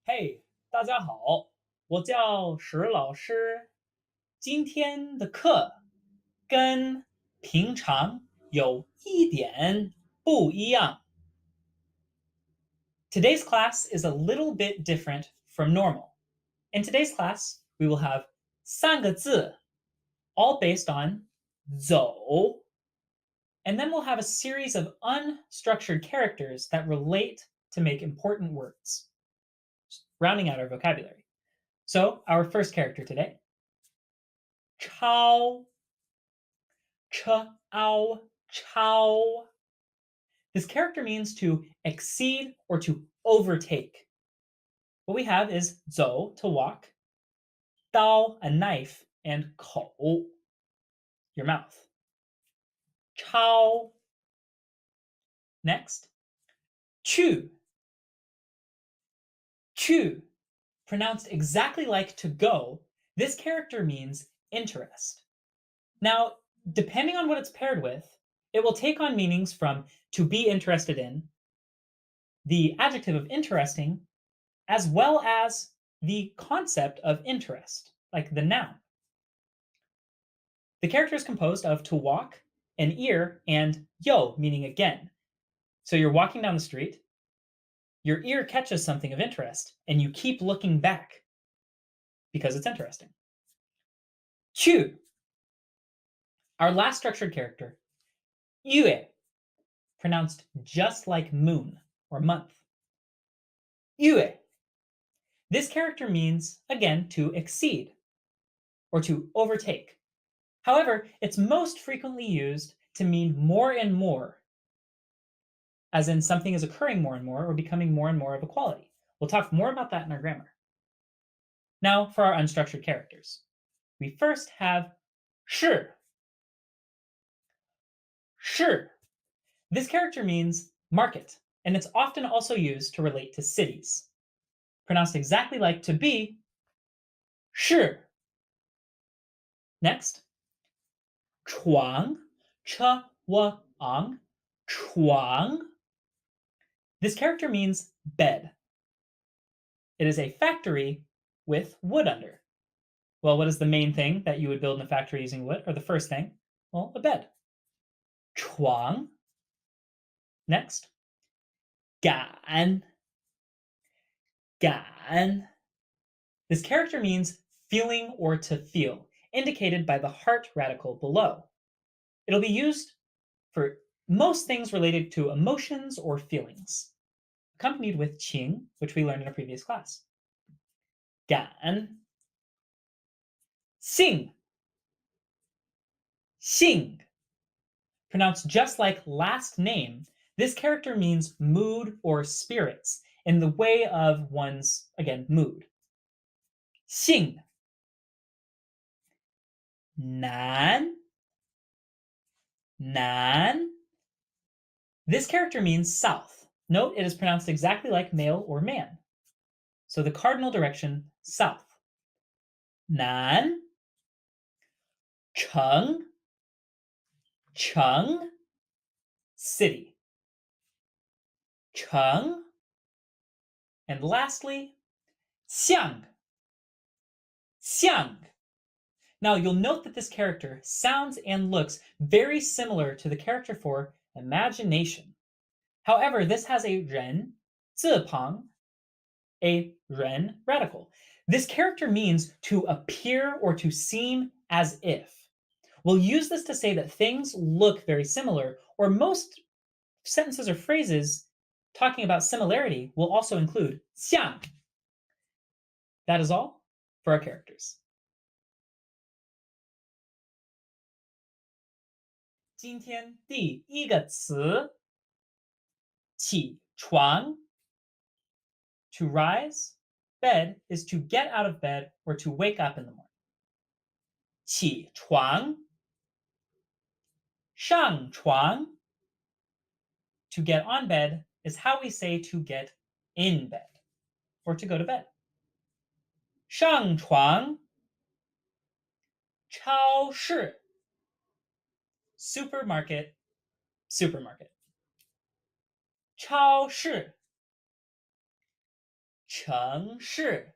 嘿，大家好，我叫石老师。今天的课跟平常有一点不一样。Today's class is a little bit different from normal. In today's class, we will have 三个字, all based on 走, and then we'll have a series of unstructured characters that relate to make important words, rounding out our vocabulary. So, our first character today, 超 超. This character means to exceed or to overtake. What we have is 走, to walk, 刀, a knife, and 口, your mouth. 超. Next, 去. 去. Pronounced exactly like to go, this character means interest. Now, depending on what it's paired with, it will take on meanings from to be interested in, the adjective of interesting, as well as the concept of interest, like the noun. The character is composed of to walk, an ear, and yo, meaning again. So you're walking down the street, your ear catches something of interest, and you keep looking back because it's interesting. Chu. Our last structured character, yue, pronounced just like moon or month. Yue. This character means, again, to exceed or to overtake. However, it's most frequently used to mean more and more, as in something is occurring more and more or becoming more and more of a quality. We'll talk more about that in our grammar. Now for our unstructured characters. We first have 是. 是. This character means market, and it's often also used to relate to cities. Pronounced exactly like to be, 是. Next, 床, ch, wa, ang, 床. This character means bed. It is a factory with wood under. Well, what is the main thing that you would build in a factory using wood? Or the first thing? Well, a bed. 床. Next, 赶. 赶. This character means feeling or to feel, indicated by the heart radical below. It'll be used for most things related to emotions or feelings, accompanied with 情, which we learned in a previous class. 赶. Sing. Xing. Pronounced just like last name, this character means mood or spirits in the way of one's, again, mood. Xing. Nan. Nan. This character means south. Note it is pronounced exactly like male or man. So the cardinal direction, south. Nan. Cheng. Cheng. City. Cheng. And lastly, xiang. Xiang. Now you'll note that this character sounds and looks very similar to the character for imagination. However, this has a ren, 字旁, a ren radical. This character means to appear or to seem as if. We'll use this to say that things look very similar, or most sentences or phrases talking about similarity will also include 像. That is all for our characters. 今天第一个词，起床. To rise, bed is to get out of bed or to wake up in the morning. 起床. 上床. To get on bed is how we say to get in bed or to go to bed. 上床. 超市. Supermarket, supermarket. 超市.城市.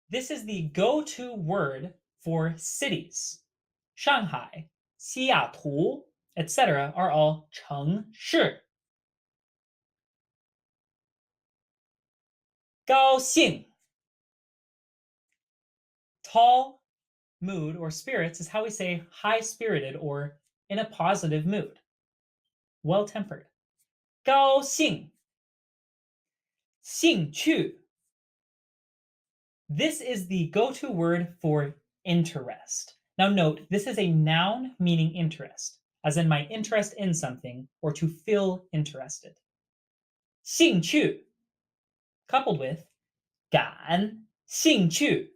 This is the go-to word for cities. Shanghai, Seattle, etc. are all 城市. 高兴. Tall mood or spirits is how we say high-spirited or in a positive mood. Well-tempered. 高兴. 兴趣. This is the go-to word for interest. Now note, this is a noun meaning interest, as in my interest in something or to feel interested. 兴趣 coupled with 感兴趣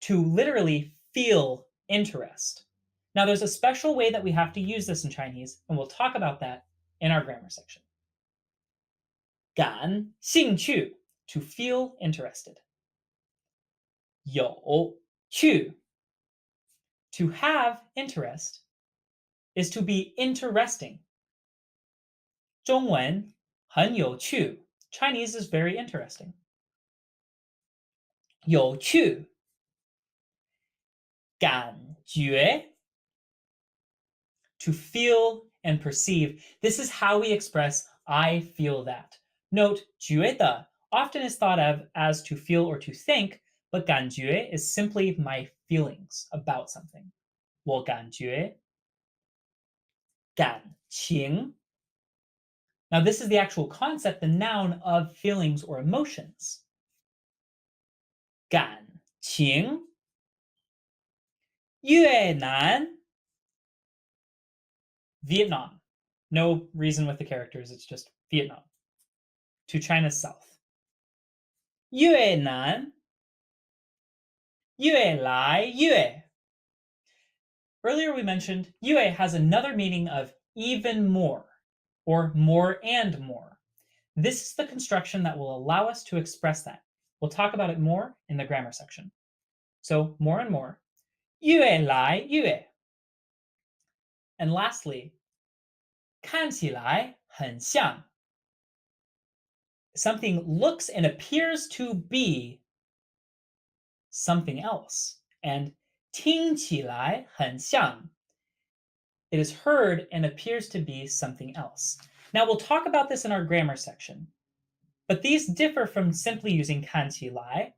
to literally feel interest. Now there's a special way that we have to use this in Chinese, and we'll talk about that in our grammar section. 感兴趣 to feel interested. 有趣 to have interest is to be interesting. 中文很有趣 Chinese is very interesting. 有趣感觉 to feel and perceive. This is how we express I feel that. Note, 觉得 often is thought of as to feel or to think, but 感觉 is simply my feelings about something. 我感觉感情. Now, this is the actual concept, the noun of feelings or emotions. 感情越南 Vietnam. No reason with the characters, it's just Vietnam. To China's south. 越南越来越. Earlier we mentioned 越 has another meaning of even more or more and more. This is the construction that will allow us to express that. We'll talk about it more in the grammar section. So more and more. 越来越. And lastly, 看起来很像. Something looks and appears to be something else. And 听起来很像. It is heard and appears to be something else. Now we'll talk about this in our grammar section, but these differ from simply using 看起来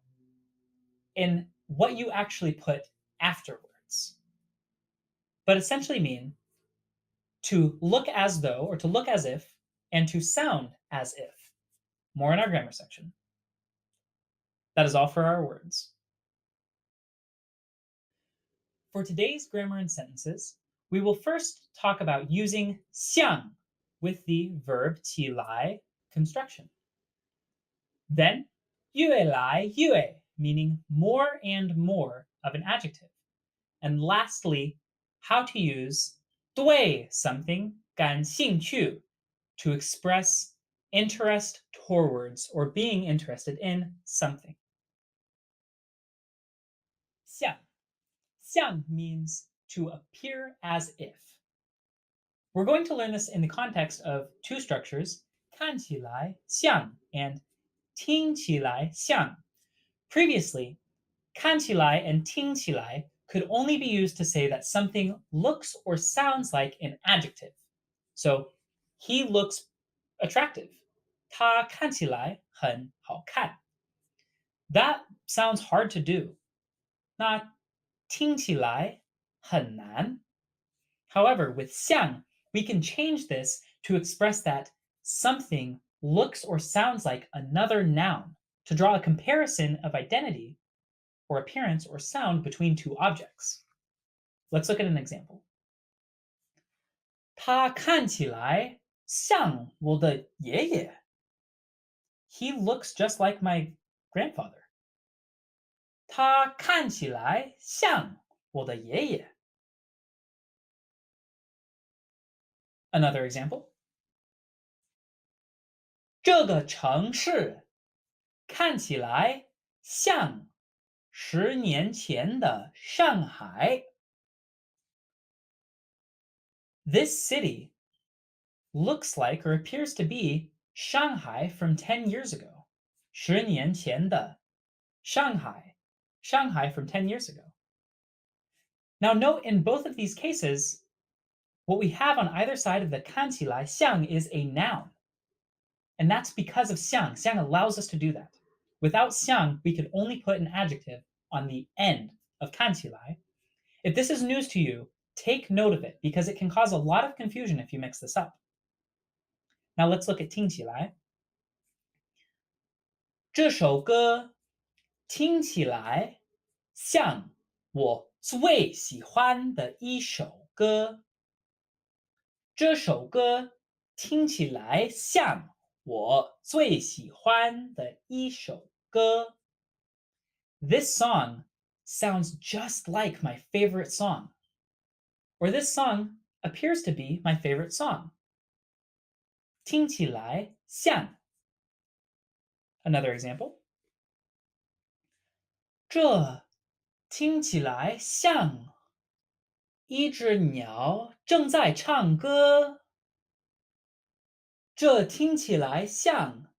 in what you actually put afterwards, but essentially mean to look as though or to look as if and to sound as if. More in our grammar section. That is all for our words. For today's grammar and sentences, we will first talk about using 像 with the verb 起来 construction. Then 越来越, meaning more and more of an adjective. And lastly, how to use 对 something 感兴趣 to express interest towards or being interested in something. 像 像 means to appear as if. We're going to learn this in the context of two structures, 看起来像 and 听起来像. Previously, 看起来 and 听起来 could only be used to say that something looks or sounds like an adjective. So, he looks attractive. 他看起来很好看. That sounds hard to do. 那听起来很难. However, with 像, we can change this to express that something looks or sounds like another noun, to draw a comparison of identity or appearance or sound between two objects. Let's look at an example. 他看起来像我的爷爷. He looks just like my grandfather. 他看起来像我的爷爷. Another example. 这个城市看起来像10年前的上海. This city looks like or appears to be Shanghai from 10 years ago. 10年前的 Shanghai. Shanghai from 10 years ago. Now note in both of these cases, what we have on either side of the 看起来 xiang is a noun. And that's because of xiang. Xiang allows us to do that. Without xiang, we could only put an adjective on the end of 看起来. If this is news to you, take note of it because it can cause a lot of confusion if you mix this up. Now let's look at 听起来。这首歌听起来像我最喜欢的一首歌。这首歌听起来像我最喜欢的一首歌。This song sounds just like my favorite song. Or this song appears to be my favorite song. 听起来像。Another example. 这听起来像一只鸟正在唱歌。这听起来像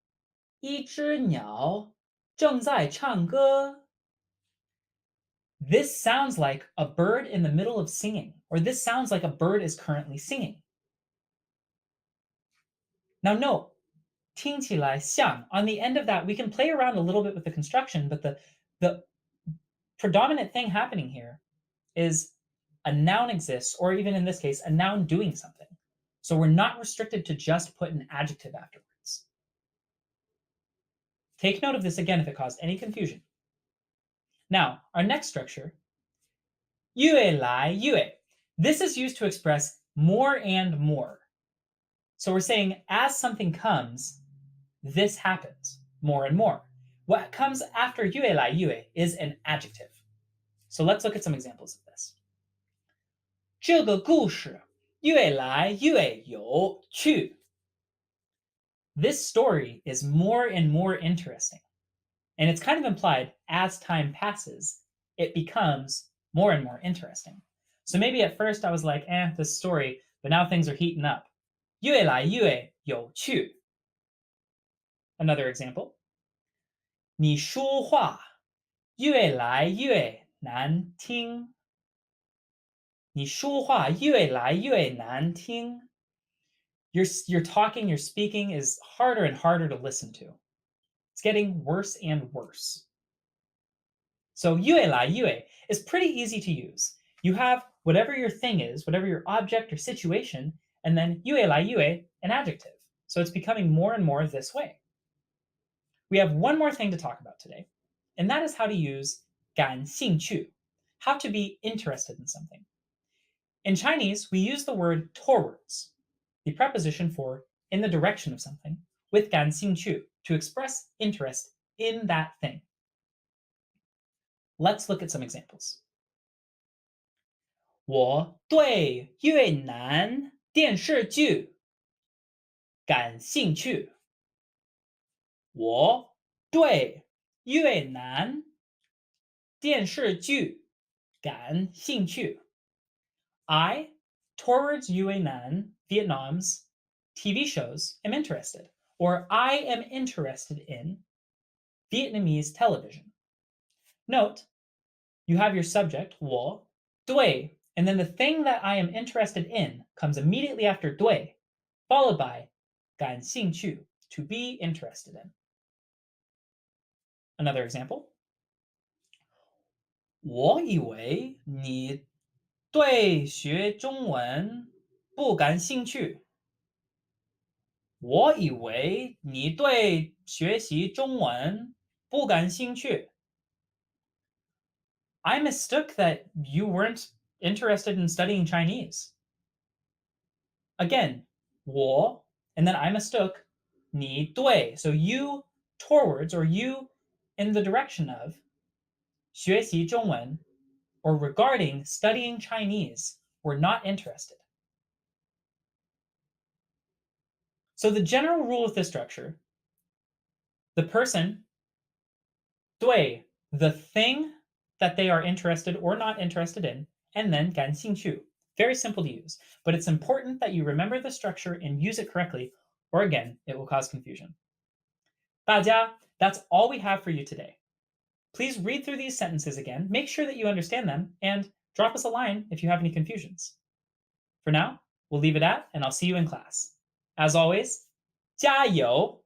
一只鸟正在唱歌。This sounds like a bird in the middle of singing, or this sounds like a bird is currently singing. Now note, 听起来像, on the end of that, we can play around a little bit with the construction, but the predominant thing happening here is a noun exists, or even in this case, a noun doing something. So we're not restricted to just put an adjective afterwards. Take note of this again if it caused any confusion. Now, our next structure, 越来越. This is used to express more and more. So we're saying as something comes, this happens more and more. What comes after 越来越 is an adjective. So let's look at some examples of this. 这个故事越来越有趣. This story is more and more interesting. And it's kind of implied as time passes, it becomes more and more interesting. So maybe at first I was like, this story, but now things are heating up. 越来越有趣. Another example. 你说话越来越难听. 你说话越来越难听. Your talking, your speaking is harder and harder to listen to. It's getting worse and worse. So 越来越 is pretty easy to use. You have whatever your thing is, whatever your object or situation, and then 越来越, an adjective. So it's becoming more and more this way. We have one more thing to talk about today, and that is how to use 感兴趣, how to be interested in something. In Chinese, we use the word towards, the preposition for in the direction of something, with 感兴趣 to express interest in that thing. Let's look at some examples. 我对越南电视剧感兴趣。我对越南电视剧感兴趣。I, towards Yunnan, Vietnam's TV shows, am interested, or I am interested in Vietnamese television. Note, you have your subject, 我, 对, and then the thing that I am interested in comes immediately after 对, followed by 感兴趣, to be interested in. Another example. 我以为你对学中文不感兴趣。我以为你对学习中文不感兴趣。I mistook that you weren't interested in studying Chinese. Again, 我, and then I mistook 你对. So you towards, or you in the direction of 学习中文, or regarding studying Chinese, were not interested. So the general rule of this structure, the person, 对, the thing that they are interested or not interested in, and then 感兴趣. Very simple to use, but it's important that you remember the structure and use it correctly, or again, it will cause confusion. 大家, that's all we have for you today. Please read through these sentences again, make sure that you understand them, and drop us a line if you have any confusions. For now, we'll leave it at, and I'll see you in class. As always, 加油!